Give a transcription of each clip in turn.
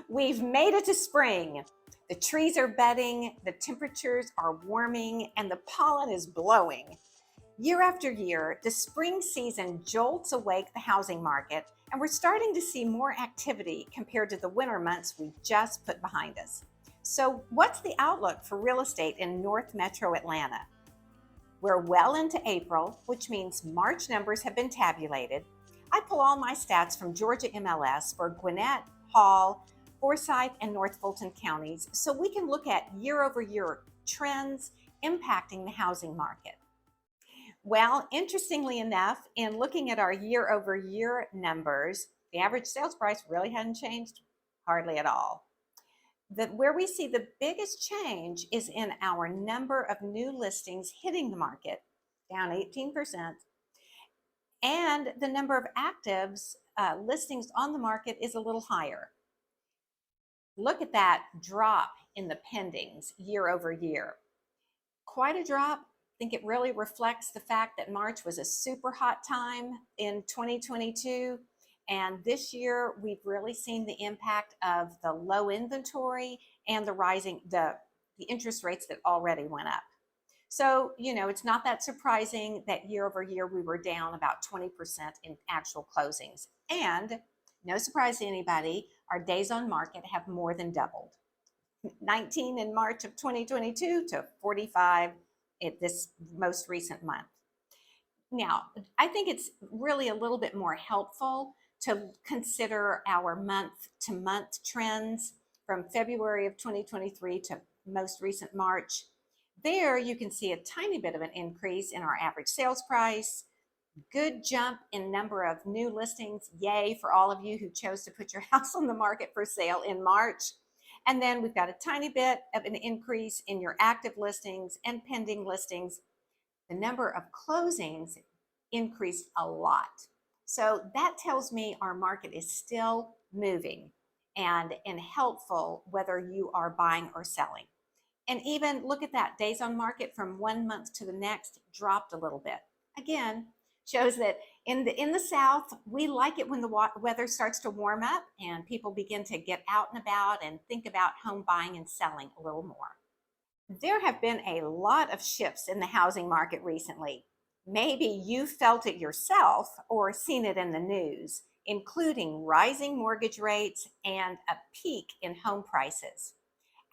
We've made it to spring. The trees are bedding, the temperatures are warming, and the pollen is blowing. Year after year, the spring season jolts awake the housing market, and we're starting to see more activity compared to the winter months we just put behind us. So, what's the outlook for real estate in North Metro Atlanta? We're well into April, which means March numbers have been tabulated. I pull all my stats from Georgia MLS for Gwinnett, Hall, Forsyth, and North Fulton counties so we can look at year-over-year trends impacting the housing market. Well, interestingly enough, in looking at our year-over-year numbers, the average sales price really hadn't changed hardly at all. Where we see the biggest change is in our number of new listings hitting the market, down 18%, and the number of actives listings on the market is a little higher. Look at that drop in the pendings year over year. Quite a drop. I think it really reflects the fact that March was a super hot time in 2022. And this year, we've really seen the impact of the low inventory and the rising, the interest rates that already went up. So, it's not that surprising that year over year, we were down about 20% in actual closings. And no surprise to anybody, our days on market have more than doubled. 19 in March of 2022 to 45 at this most recent month. Now, I think it's really a little bit more helpful to consider our month-to-month trends from February of 2023 to most recent March. There you can see a tiny bit of an increase in our average sales price, good jump in number of new listings. Yay for all of you who chose to put your house on the market for sale in March. And then we've got a tiny bit of an increase in your active listings and pending listings. The number of closings increased a lot. So that tells me our market is still moving and helpful whether you are buying or selling. And even look at that, days on market from 1 month to the next dropped a little bit. Again, shows that in the South, we like it when the weather starts to warm up and people begin to get out and about and think about home buying and selling a little more. There have been a lot of shifts in the housing market recently. Maybe you felt it yourself or seen it in the news, including rising mortgage rates and a peak in home prices.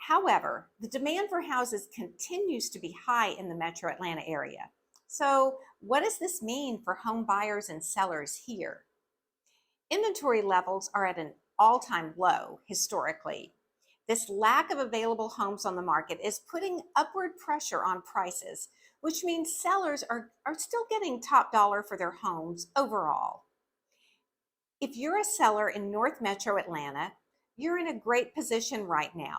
However, the demand for houses continues to be high in the metro Atlanta area. So what does this mean for home buyers and sellers here? Inventory levels are at an all-time low historically. This lack of available homes on the market is putting upward pressure on prices, which means sellers are still getting top dollar for their homes overall. If you're a seller in North Metro Atlanta, you're in a great position right now.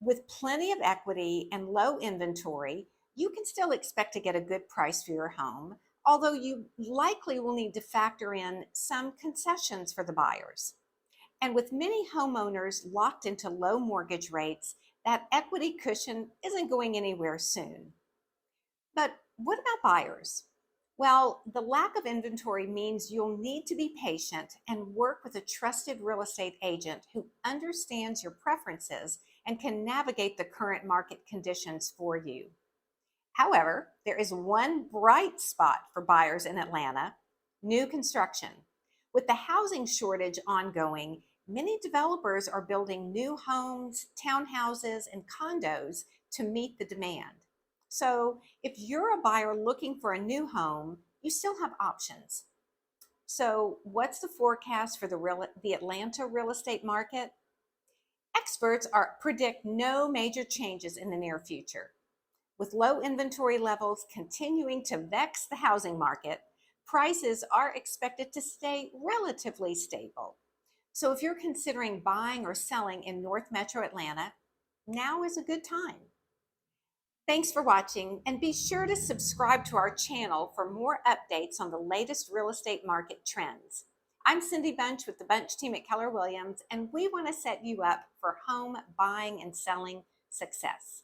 With plenty of equity and low inventory, you can still expect to get a good price for your home, although you likely will need to factor in some concessions for the buyers. And with many homeowners locked into low mortgage rates, that equity cushion isn't going anywhere soon. But what about buyers? Well, the lack of inventory means you'll need to be patient and work with a trusted real estate agent who understands your preferences and can navigate the current market conditions for you. However, there is one bright spot for buyers in Atlanta: new construction. With the housing shortage ongoing, many developers are building new homes, townhouses, and condos to meet the demand. So if you're a buyer looking for a new home, you still have options. So what's the forecast for the Atlanta real estate market? Experts predict no major changes in the near future. With low inventory levels continuing to vex the housing market, prices are expected to stay relatively stable. So if you're considering buying or selling in North Metro Atlanta, now is a good time. Thanks for watching, and be sure to subscribe to our channel for more updates on the latest real estate market trends. I'm Cindy Bunch with the Bunch team at Keller Williams, and we want to set you up for home buying and selling success.